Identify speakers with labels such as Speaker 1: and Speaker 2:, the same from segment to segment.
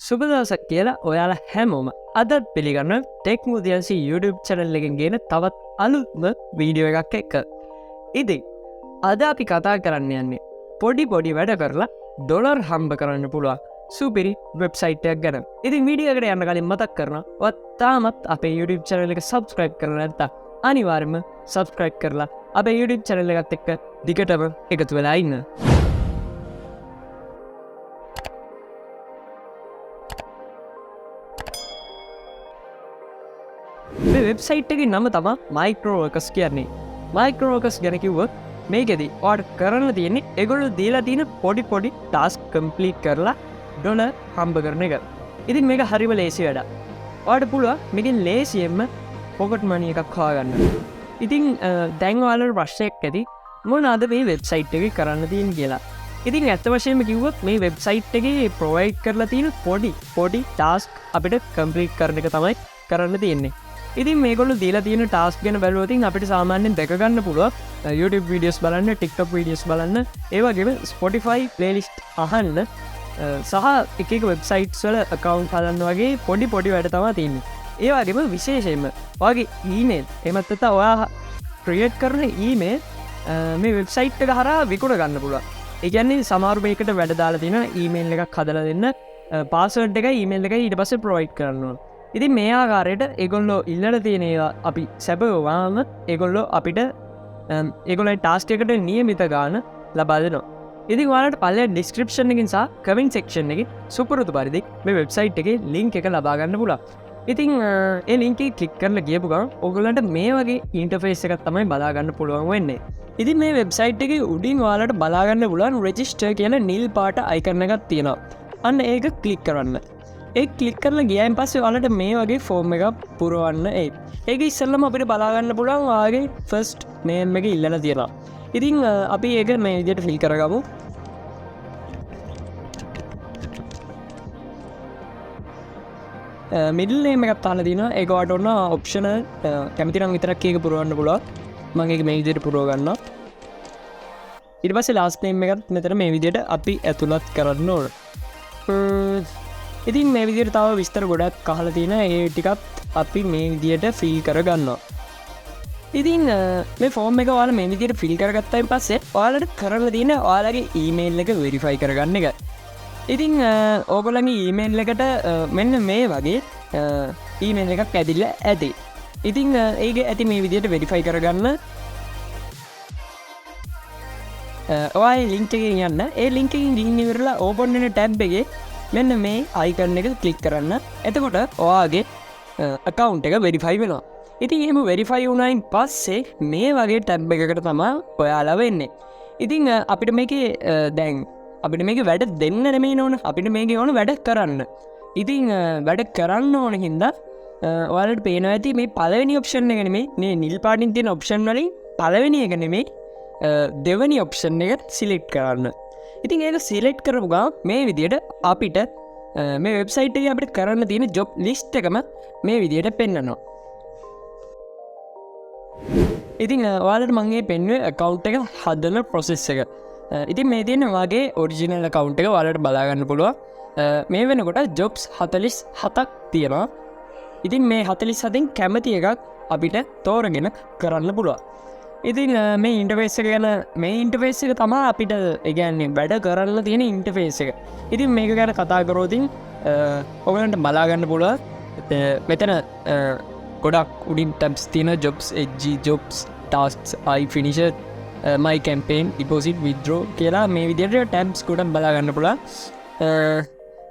Speaker 1: සුබ දවසක් කියලා ඔයාලා හැමෝම අදත් පිළිගන්න ටෙක් මුදියන්සි YouTube channel එකෙන් ගෙන තවත් අලුත්ම වීඩියෝ එකක් එක්ක. ඉතින් අද අපි කතා කරන්න යන්නේ පොඩි වැඩ කරලා ඩොලර් හම්බ කරන්න පුළුවන් සුපිරි වෙබ්සයිට් එකක් ගැන. ඉතින් වීඩියෝ එකට යන්න කලින් මතක් කරනවා ඔයාත් තාමත් අපේ YouTube channel එක subscribe කරලා නැත්නම් අනිවාර්යයෙන්ම subscribe කරලා අපේ YouTube channel එකත් එක්ක දිගටම එකතු වෙලා ඉන්න. වෙබ්සයිට් එකේ නම තමයි MicroWorkers කියන්නේ. MicroWorkers ගැන කිව්වොත් මේකෙදි ඔයාලට කරන්න තියෙන්නේ ඒගොල්ලෝ දීලා තියෙන පොඩි ටාස්ක් කම්ප්ලීට් කරලා ඩොලර් හම්බ කරන එක. ඉතින් මේක හරිම ලේසි වැඩක්. ඔයාලට පුළුවන් මේකෙන් ලේසියෙන්ම පොකට් මනි එකක් හොයාගන්න. ඉතින් දැන් ඔයාලට ප්‍රශ්නයක් ඇති මොනවාද මේ වෙබ්සයිට් එකේ කරන්න තියෙන්නේ කියලා. ඉතින් ඇත්ත වශයෙන්ම කිව්වොත් මේ වෙබ්සයිට් එකේ ප්‍රොවයිඩ් කරලා තියෙන පොඩි ටාස්ක් අපිට කම්ප්ලීට් කරන එක තමයි කරන්න තියෙන්නේ. ඉතින් මේගොල්ලෝ දීලා තියෙන ටාස්ක් ගැන බැලුවොත් අපිට සාමාන්‍යයෙන් දැක ගන්න පුළුවන් YouTube වීඩියෝස් බලන්න, TikTok වීඩියෝස් බලන්න, ඒ වගේම Spotify playlist අහන්න සහ එක වෙබ්සයිට්ස් වල account හදන්න වගේ පොඩි වැඩ තමයි තියෙන්නේ. ඒ වගේම විශේෂයෙන්ම ඔයාගේ email එහෙමත් නැත්නම් ඔයා create කරන email මේ වෙබ්සයිට් එක හරහා විකුණ ගන්න පුළුවන්. ඒ කියන්නේ සමහර මේකට වැඩ දාලා තියෙන email එකක් හදලා දෙන්න password එකයි email එකයි ඊට පස්සේ provide කරන්න ඕන. ඉතින් මේ ආකාරයට ඒගොල්ලෝ ඉල්ලලා තියෙන ඒවා අපි සැපයවවාම ඒගොල්ලෝ අපිට ඒගොල්ලන්ගේ ටාස්ක් එකට නියමිත ගාණ ලබා දෙනවා. ඉතින් ඔයාලට පල්ලෙහා description එකකින් සහ comment section එකකින් සුපුරුදු පරිදි මේ වෙබ්සයිට් එකේ link එක ලබා ගන්න පුළුවන්. ඉතින් ඒ link එක click කරලා ගියපු ගමන් ඔයගොල්ලන්ට මේ වගේ interface එකක් තමයි බලා ගන්න පුළුවන් වෙන්නේ. ඉතින් මේ වෙබ්සයිට් එකේ උඩින් ඔයාලට බලා ගන්න පුළුවන් register කියලා නිල් පාට icon එකක් තියෙනවා. අන්න ඒක click කරන්න. ඒ ක්ලික් කරලා ගියයින් පස්සේ ඔයාලට මේ වගේ ෆෝම් එකක් පුරවන්න ඒක ඉස්සෙල්ලම අපිට බලා ගන්න පුළුවන් ඔයාගේ ෆස්ට් නේම් එක ඉල්ලලා තියෙනවා. ඉතින් අපි ඒක මේ විදිහට ෆිල් කරගමු. මිඩල් නේම් එකක් තාලා තියෙනවා. ඒක ඔයාලට ඕන ඔප්ෂනල් කැමති නම් විතරක් ඒක පුරවන්න පුළුවන්. මම ඒක මේ විදිහට පුරව ගන්නවා. ඊට පස්සේ ලාස්ට් නේම් එකත් මෙතන මේ විදිහට අපි ඇතුළත් කරන්න ඕන. ඉතින් මේ විදිහට තව විස්තර ගොඩක් අහලා තියෙන ඒ ටිකත් අපි මේ විදිහට ෆිල් කරගන්නවා. ඉතින් මේ ෆෝම් එක ඔයාලා මේ විදිහට ෆිල් කරගත්තායින් පස්සේ ඔයාලට කරන්න තියෙන ඔයාලගේ ඊමේල් එක වෙරිෆයි කරගන්න එක. ඉතින් ඕගොල්ලන්ගේ ඊමේල් එකට මෙන්න මේ වගේ ඊමේල් එකක් ඇදිලා ඇති. ඉතින් ඒක ඇති මේ විදිහට වෙරිෆයි කරගන්න ඔයාලා ලින්ක් එකකින් යන්න. ඒ ලින්ක් එකකින් ගිහින් ඉවරලා ඕපන් වෙන ටැබ් එකේ මෙන්න මේ අයිකන් එක ක්ලික් කරන්න. එතකොට ඔයාගේ account එක වෙරිෆයි වෙනවා. ඉතින් එහෙම වෙරිෆයි වුණායින් පස්සේ මේ වගේ ටැබ් එකකට තමයි ඔයාලා වෙන්නේ. ඉතින් අපිට මේකේ දැන් අපිට මේක වැඩ දෙන්න නෙමෙයි ඕන. අපිට මේකේ ඕන වැඩ කරන්න. ඉතින් වැඩ කරන්න ඕන හින්දා ඔයාලට පේනවා ඇති මේ පළවෙනි ඔප්ෂන් එක නෙමෙයි මේ නිල් පාටින් තියෙන ඔප්ෂන් වලින් පළවෙනි එක නෙමෙයි දෙවෙනි ඔප්ෂන් එක සිලෙක්ට් කරන්න. ඉතින් ඒක සිලෙක්ට් කරපු ගමන් මේ විදිහට අපිට මේ වෙබ්සයිට් එකේ අපිට කරන්න තියෙන ජොබ් ලිස්ට් එකම මේ විදිහට පෙන්නනවා. ඉතින් ඔයාලට මම මේ පෙන්වුවේ account එක හදන process එක. ඉතින් මේ තියෙන වාගේ ඔරිජිනල් account එක ඔයාලට බලා ගන්න පුළුවන්. මේ වෙනකොට jobs 47ක් තියෙනවා. ඉතින් මේ 47න් කැමති එකක් අපිට තෝරගෙන කරන්න පුළුවන්. ඉතින් මේ ඉන්ටර්ෆේස් එක ගැන මේ ඉන්ටර්ෆේස් එක තමයි අපිට ඒ කියන්නේ වැඩ කරන්න තියෙන ඉන්ටර්ෆේස් එක. ඉතින් මේක ගැන කතා කරොත් ඔයගලන්ට බලා ගන්න පුළුවන් මෙතන ගොඩක් උඩින් ටැබ්ස් තියෙන jobs, HG jobs, tasks, I finished, my campaign, deposit, withdraw කියලා මේ විදිහට ටැබ්ස් ගොඩක් බලා ගන්න පුළුවන්.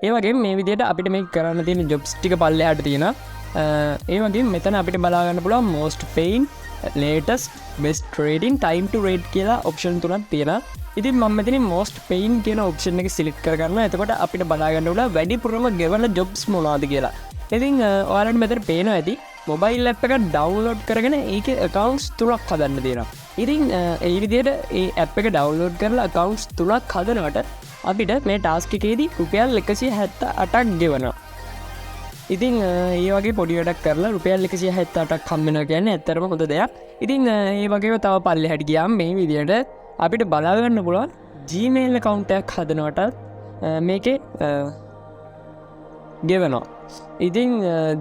Speaker 1: ඒ වගේම මේ විදිහට අපිට මේක කරන්න තියෙන jobs ටික පල්ලෙහාට තියෙනවා. ඒ වගේම මෙතන අපිට බලා ගන්න පුළුවන් most paying, latest, best trading, time to rate කියලා ඔප්ෂන් තුනක් තියෙනවා. ඉතින් මම මෙතනින් most paying කියන ඔප්ෂන් එක සිලෙක්ට් කරගන්නවා. එතකොට අපිට බලා ගන්න උලා වැඩිපුරම ගෙවන jobs මොනවාද කියලා. ඉතින් ඔයාලට මෙතන පේනවා ඇති මොබයිල් ඇප් එක ඩවුන්ලෝඩ් කරගෙන ඒකේ accounts තුනක් හදන්න තියෙනවා. ඉතින් ඒ විදිහට ඒ ඇප් එක ඩවුන්ලෝඩ් කරලා accounts තුනක් හදනකොට අපිට මේ ටාස්ක් එකේදී රුපියල් 178ක් ගෙවනවා. ඉතින් ඒ වගේ පොඩි වැඩක් කරලා රුපියල් 178ක් හම්බ වෙනවා කියන්නේ ඇත්තටම හොඳ දෙයක්. ඉතින් ඒ වගේම තව පල්ලෙහාට ගියාම මේ විදිහට අපිට බලා ගන්න පුළුවන් Gmail account එකක් හදනකොට මේකේ ගෙවනවා. ඉතින්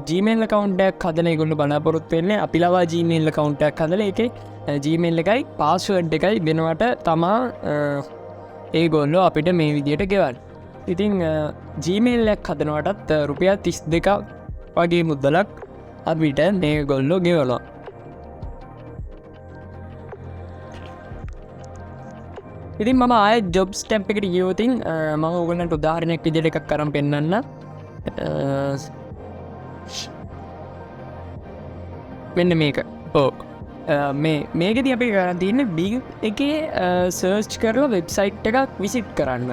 Speaker 1: ජීමේල් කවුන්ටක් හදන ගොල්ු බලාපොරොත් වෙන්නේ අපි ලවා ජීමේල් කවුන්ටක් හදල එක ජීමේල් එකයි පාස්වඩ් එකයි වෙනවට තමා ඒ ගොල්ලෝ අපිට මේ විදියට ගෙවන්න. ඉතිං ජීමේල්ලක් හදනවටත් රුපියල් 32ක් වගේ මුද්දලක් අපිට මේ ගොල්ලෝ ගෙවනවා. ඉතින් මම ආය ජොබ් ස්ටැම්ප් එකට ගියෝතින් මම ඔයගොල්ලන්ට උදාහරණයක් විදිහට එකක් කරන් පෙන්නන්න. මෙන්න මේක. ඔව්. මේකෙදි අපි කරන් තියෙන්නේ බිග් එකේ සර්ච් කරලා වෙබ්සයිට් එකක් විසිට් කරන්න.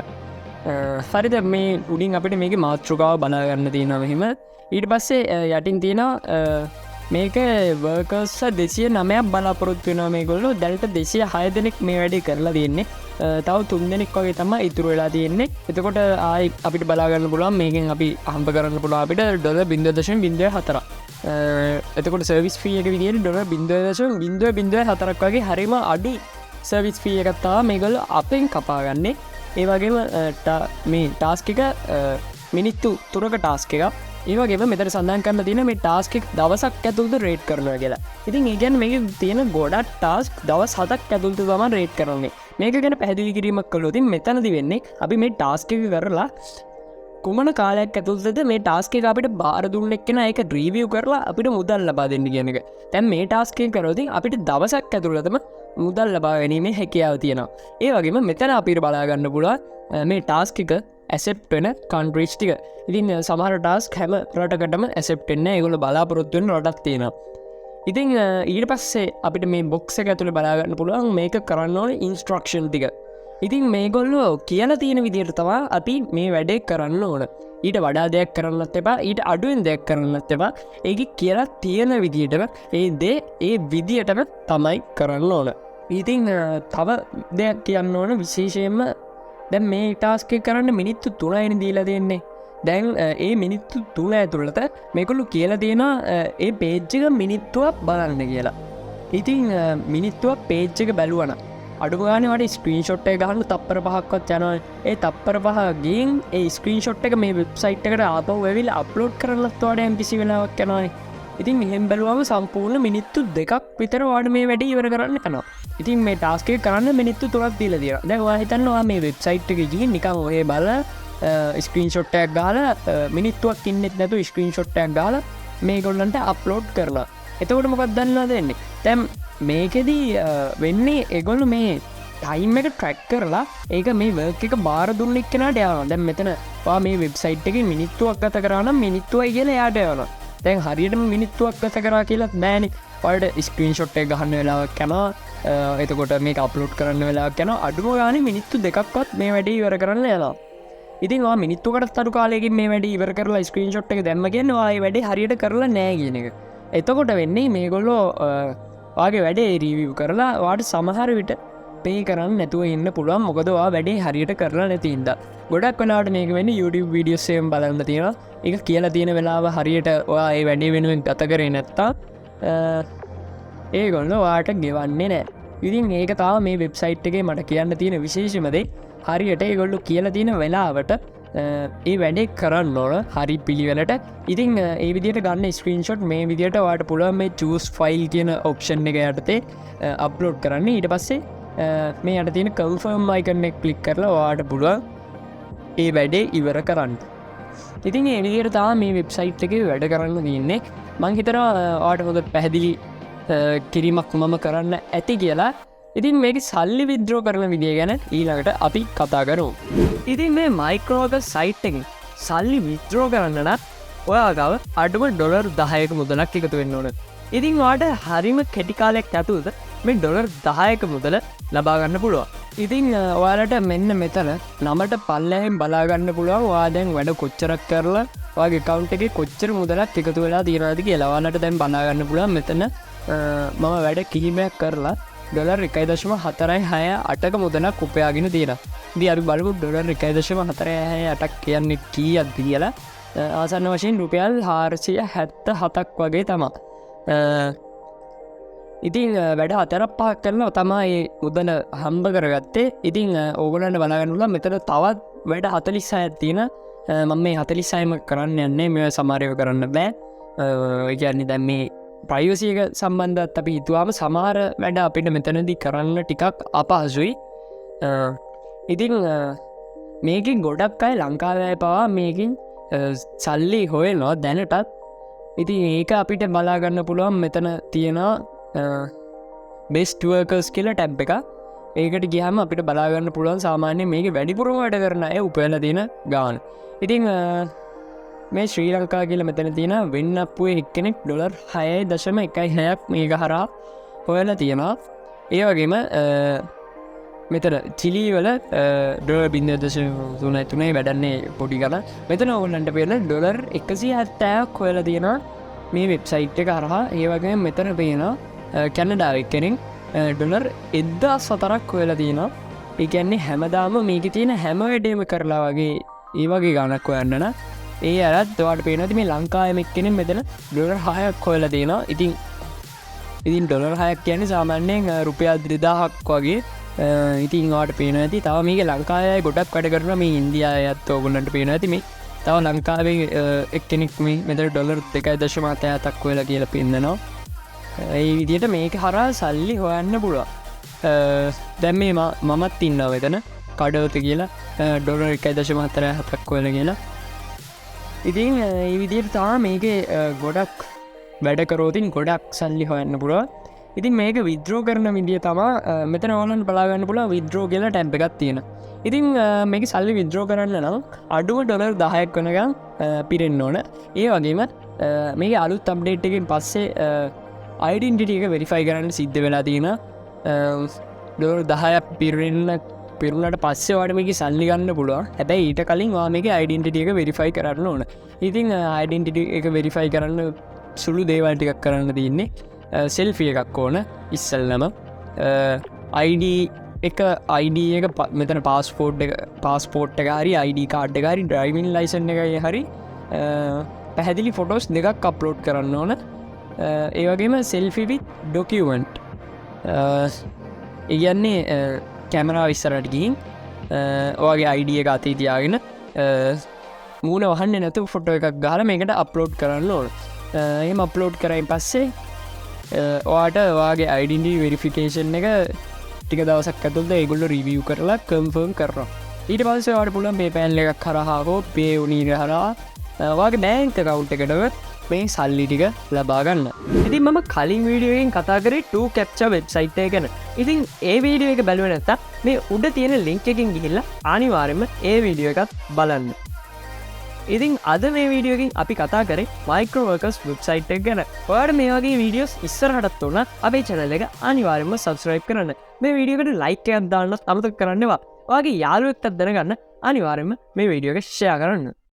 Speaker 1: හරිද මේ උඩින් අපිට මේක මාතෘකාව බලා ගන්න තියෙනවා මෙහෙම. ඊට පස්සේ යටින් තියෙනවා මේක වර්කර්ස් 209ක් බලාපොරොත්තු වෙනවා මේගොල්ලෝ. දැනට 206 දෙනෙක් මේ වැඩේ කරලා තියෙන්නේ. තව 3 දෙනෙක් වගේ තමයි ඉතුරු වෙලා තියෙන්නේ. එතකොට ආයි අපිට බලා ගන්න පුළුවන් මේකෙන් අපි හම්බ කරන්න පුළුවන් අපිට $0.04. එතකොට සර්විස් ෆී එක විදිහට $0.04ක් වගේ හරිම අඩු සර්විස් ෆී එකක් තමයි මේගොල්ලෝ අපෙන් කපා ගන්නේ. ඒ වගේම මේ ටාස්ක් එක මිනිත්තු 3ක ටාස්ක් එකක්. ඒ වගේම මෙතන සඳහන් කරලා තියෙන මේ ටාස්ක් එක දවසක් ඇතුළත රේට් කරනවා කියලා. ඉතින් ඒ කියන්නේ මේකේ තියෙන ගොඩක් ටාස්ක් දවස් 7ක් ඇතුළත තමයි රේට් කරන්නේ. මේක ගැන පැහැදිලි කිරීමක් කළොත් මෙතනදී වෙන්නේ අපි මේ ටාස්ක් එක කරලා කුමන කාලයක් ඇතුළතද මේ ටාස්ක් එක අපිට බාර දුන්න එක්කෙනා ඒක රිවිව් කරලා අපිට මුදල් ලබා දෙන්න කියන එක. දැන් මේ ටාස්ක් එක කරොත් අපිට දවසක් ඇතුළතම මුදල් ලබා ගැනීමේ හැකියාව තියෙනවා. ඒ වගේම මෙතන අපිට බලා ගන්න පුළුවන් මේ ටාස්ක් එක ඇසෙප්ට් වෙන කන්ට්‍රීස් ටික. ඉතින් සමහර ටාස්ක් හැම රටකටම ඇසෙප්ට් වෙන්නේ නැහැ. ඒගොල්ලෝ බලාපොරොත්තු වෙන රටක් තියෙනවා. ඉතින් ඊට පස්සේ අපිට මේ බොක්ස් එක ඇතුලේ බලා ගන්න පුළුවන් මේක කරන්න ඕනේ ඉන්ස්ට්‍රක්ෂන් ටික. ඉතින් මේගොල්ලෝ කියලා තියෙන විදිහට තමයි අපි මේ වැඩේ කරන්න ඕන. ඊට වඩා දෙයක් කරන්නත් එපා, ඊට අඩුවෙන් දෙයක් කරන්නත් එපා. ඒක කියලා තියෙන විදිහටම ඒ දේ ඒ විදිහටම තමයි කරන්න ඕන. ඉතින් තව දෙයක් කියන්න ඕන විශේෂයෙන්ම දැන් මේ ටාස්ක් එක කරන්න මිනිත්තු 3යිනේ දීලා දෙන්නේ. දැන් ඒ මිනිත්තු 3 ඇතුළත මේගොල්ලෝ කියලා තියෙනවා ඒ පේජ් එක මිනිත්තුවක් බලන්න කියලා. ඉතින් මිනිත්තුවක් පේජ් එක බැලුවනම් අඩුම ගානේ වඩා ස්ක්‍රීන්ෂොට් එක ගහන්න තප්පර 5ක්වත් යනවා. ඒ තප්පර 5 ගින් ඒ ස්ක්‍රීන්ෂොට් එක මේ වෙබ්සයිට් එකට ආපහු ඇවිල්ලා අප්ලෝඩ් කරන්නත් වඩා MPC වෙලාවක් යනවානේ. ඉතින් මෙහෙම බැලුවම සම්පූර්ණ මිනිත්තු 2ක් විතර ඔයාලට මේ වැඩේ ඉවර කරන්න යනවා. ඉතින් මේ ටාස්ක් එක කරන්න මිනිත්තු 3ක් දීලා තියෙනවා. දැන් ඔයා හිතන්න ඔයා මේ වෙබ්සයිට් එකේ ගිහින් නිකන් ඔය බලලා ස්ක්‍රීන්ෂොට් එකක් ගහලා මිනිත්තුවක් ඉන්නෙත් නැතුව ස්ක්‍රීන්ෂොට් එකක් ගහලා මේගොල්ලන්ට අප්ලෝඩ් කරනවා. එතකොට මොකක්ද දන්නවද වෙන්නේ? දැන් මේකෙදී වෙන්නේ ඒගොල්ලෝ මේ ටයිම් එක ට්‍රැක් කරලා ඒක මේ වර්ක් එක බාර දුන්න එක්කෙනාට යනවා. දැන් මෙතන ඔයා මේ වෙබ්සයිට් එකේ මිනිත්තුවක් ගත කරා නම් මිනිත්තුවයි කියලා එයාට යනවා. දැන් හරියටම මිනිත්තුවක් ගත කරා කියලාත් බෑනේ. ඔයාලට ස්ක්‍රීන්ෂොට් එක ගහන්න වෙලාවක් යනවා. එතකොට මේක අප්ලෝඩ් කරන්න වෙලාවක් යනවා. අඩුම ගානේ මිනිත්තු 2ක්වත් මේ වැඩේ ඉවර කරන්න යනවා. ඉතින් ඔයා මිනිත්තුකටත් අඩු කාලයකින් මේ වැඩේ ඉවර කරලා ස්ක්‍රීන්ෂොට් එක දැම්ම කියන්නේ ඔයා මේ වැඩේ හරියට කරලා නැහැ කියන එක. එතකොට වෙන්නේ මේගොල්ලෝ ඔයාගේ වැඩේ රිවිව් කරලා ඔයාට සමහර විට පේ කරන්න නැතුව ඉන්න පුළුවන්. මොකද ඔයා වැඩේ හරියට කරලා නැති හින්දා. ගොඩක් වෙලාවට මේක වෙන්නේ YouTube වීඩියෝස් එකෙන් බලන්න තියෙනවා. ඒක කියලා තියෙන වෙලාව හරියට ඔයා ඒ වැඩේ වෙනුවෙන් ගත කරේ නැත්තම් ඒගොල්ලෝ ඔයාට ගෙවන්නේ නැහැ. ඉතින් ඒක තමයි මේ වෙබ්සයිට් එකේ මට කියන්න තියෙන විශේෂම දේ. හරියට ඒගොල්ලෝ කියලා තියෙන වෙලාවට ඒ වැඩේ කරන්න ඕන හරි පිළිවෙලට. ඉතින් ඒ විදිහට ගන්න ස්ක්‍රීන්ෂොට් මේ විදිහට ඔයාට පුළුවන් මේ choose file කියන ඔප්ෂන් එක යටතේ අප්ලෝඩ් කරන්න. ඊට පස්සේ මේ යට තියෙන confirm icon එක ක්ලික් කරලා ඔයාට පුළුවන් ඒ වැඩේ ඉවර කරන්න. ඉතින් ඒ විදිහට තමයි මේ වෙබ්සයිට් එකේ වැඩ කරන්න තියෙන්නේ. මම හිතනවා ඔයාට හොඳ පැහැදිලි කිරීමක් මම කරන්න ඇති කියලා. ඉතින් මේක සල්ලි විද්‍රෝ කරන විදිය ගැන ඊළඟට අපි කතා කරමු. ඉතින් මේ මයික්‍රෝවර්කර්ස් සයිට් එකෙන් සල්ලි විද්‍රෝ කරන්න නම් ඔයා ගාව අඩුම $10ක මුදලක් එකතු වෙන්න ඕන. ඉතින් ඔයාට හරිම කෙටි කාලයක් ඇතුළත මේ $10ක මුදල ලබා ගන්න පුළුවන්. ඉතින් ඔයාලට මෙන්න මෙතන නමට පල්ලෙහෙන් බලා ගන්න පුළුවන් ඔයා දැන් වැඩ කොච්චරක් කරලා ඔයාගේ account එකේ කොච්චර මුදලක් එකතු වෙලා තියෙනවද කියලා. ඔයාලට දැන් බලා ගන්න පුළුවන් මෙතන මම වැඩ කිහිපයක් කරලා $1.468ක මුදලක් උපයාගෙන තියෙනවා. ඉතින් අපි බලමු $1.468ක් කියන්නේ කීයක්ද කියලා. ආසන්න වශයෙන් රුපියල් 477ක් වගේ තමයි. ඉතින් වැඩ 4-5ක් කරලා තමයි මුදල හම්බ කරගත්තේ. ඉතින් ඕගොල්ලන්ට බලා ගන්න පුළුවන් මෙතන තවත් වැඩ 46ක් තියෙන මම මේ 46ම කරන්න යන්නේ මේ සමහරව කරන්න බෑ කියන්නේ දැන් මේ ප්‍රයිවසියක සම්බන්ධත් අපි හිතුවාම සමහර වැඩ අපිට මෙතනදී කරන්න ටිකක් අපහසුයි ඉතින් මේකින් ගොඩක් අය ලංකාවය පවා මේකින් සල්ලි හොයනවා දැනටත් ඉතින් ඒක අපිට බලාගන්න පුළුවන් මෙතන තියෙනවා බෙස්ට් වර්කර්ස් කියලා ටැබ් එක ඒකට ගියහම අපිට බලාගන්න පුළුවන් සාමාන්‍ය මේක වැඩිපුරම වැඩ කරන අය උපයලා තියෙන ගාන. ඉතින් මේ ශ්‍රී ලංකා කියලා මෙතන තියෙන වෙන්න අප්පුවේ එක්කෙනෙක් $6.16ක් මේක හරහා හොයලා තියෙනවා. ඒ වගේම මෙතන චිලි වල $0.03 වැඩන්නේ පොඩි ගන්න. මෙතන ඕගොල්ලන්ට පේන $170ක් හොයලා තියෙනවා මේ වෙබ්සයිට් එක හරහා. ඒ වගේම මෙතන පේනවා කැනඩාව එක්කෙනෙක් $1,400ක් හොයලා තියෙනවා. ඒ කියන්නේ හැමදාම මේක තියෙන හැම වැඩේම කරලා වගේ ඒ වගේ ගණක් හොයන්න ඒ අරත් ඔයාලට පේනවා මේ ලංකාවේ එක්කෙනෙක් මෙතන $6ක් හොයලා තියෙනවා. ඉතින් $6ක් කියන්නේ සාමාන්‍යයෙන් රුපියල් 3000ක් වගේ. ඉතින් ඔයාලට පේනවා ඇති තව මේක ලංකාවේ ගොඩක් වැඩ කරනවා මේ ඉන්දියාවේත් ඕගොල්ලන්ට පේනවා ඇති මේ තව ලංකාවේ එක්කෙනෙක් මේ මෙතන $1.7ක් හොයලා කියලා පෙන්නනවා. ඒ විදියට මේක හරහා සල්ලි හොයන්න පුළුවන්. දැන් මේ මමත් ඉන්නවා මෙතන කඩවත කියලා $1.7ක් හොයලා කියලා. ඉතින් ඒ විදියට තමයි මේකේ ගොඩක් වැඩ කරෝතින් ගොඩක් සල්ලි හොයන්න පුළුවන්. ඉතින් මේක විද්‍රෝ කරන විදිය තමා මෙතන ඕනන් බලාගන්න පුළුවන් විද්‍රෝ කියලා ටැබ් එකක් තියෙනවා. ඉතින් මේක සල්ලි විද්‍රෝ කරන්න නම් අඩුම $10ක් වෙනකම් පිරෙන්න ඕන. ඒ වගේම මේක අලුත් අප්ඩේට් එකකින් පස්සේ අයිඩෙන්ටිටි එක වෙරිෆයි කරන්න සිද්ධ වෙලා තියෙන $10ක් පිරුණට පස්සේ වාට මේක සල්ලි ගන්න පුළුවන්. හැබැයි ඊට කලින් වා මේක අයිඩෙන්ටිටි එක වෙරිෆයි කරන්න ඕන. ඉතින් අයිඩෙන්ටිටි එක වෙරිෆයි කරන්න සුළු දේවල් ටිකක් කරන්න තියෙන්නේ. සෙල්ෆිය එකක් ඕන ඉස්සල්ලම ID එක මෙතන පාස්පෝට් එක හරි ID කාඩ් එක හරි ඩ්‍රයිවිං ලයිසන් එක හරි පැහැදිලි ෆොටෝස් දෙකක් අප්ලෝඩ් කරන්න ඕන. ඒ වගේම සෙල්ෆි විත් ඩොකියුමන්ට් ඉගන්නේ කැමරා ඉස්සරට ගිහින් ඔයාගේ ID එක අතේ තියාගෙන මූණ වහන්න නැතු ෆොටෝ එකක් ගහලා මේකට අප්ලෝඩ් කරන්න ඕන. එහෙම අප්ලෝඩ් කරයින් පස්සේ ඔයාට ඔයාගේ අයිඩෙන්ටිටි වෙරිෆිකේෂන් එක ටික දවසක් ඇතුළත ඒගොල්ලෝ රිවිව් කරලා කන්ෆර්ම් කරනවා. ඊට පස්සේ ඔයාට පුළුවන් PayPal එකක් හරහා හෝ Payoneer හරහා ඔයාගේ බැංක් account එකට මේ සල්ලි ටික ලබා ගන්න. ඉතින් මම කලින් වීඩියෝ එකෙන් කතා කරේ 2captcha වෙබ්සයිට් එක ගැන. ඉතින් ඒ වීඩියෝ එක බැලුවේ නැත්නම් මේ උඩ තියෙන link එකකින් ගිහිල්ලා අනිවාර්යයෙන්ම ඒ වීඩියෝ එකත් බලන්න. ඉතින් අද මේ වීඩියෝකින් අපි කතා කරේ MicroWorkers වෙබ්සයිට් එක ගැන. ඔයාලට මේ වගේ වීඩියෝස් ඉස්සරහටත් උනත් අපේ channel එක අනිවාර්යයෙන්ම subscribe කරන්න. මේ වීඩියෝ එකට like එකක් දාන්නත් අමතක කරන්න එපා. ඔයාගේ යාළුවෙක්ටත් දැනගන්න අනිවාර්යයෙන්ම මේ වීඩියෝ එක share කරන්න.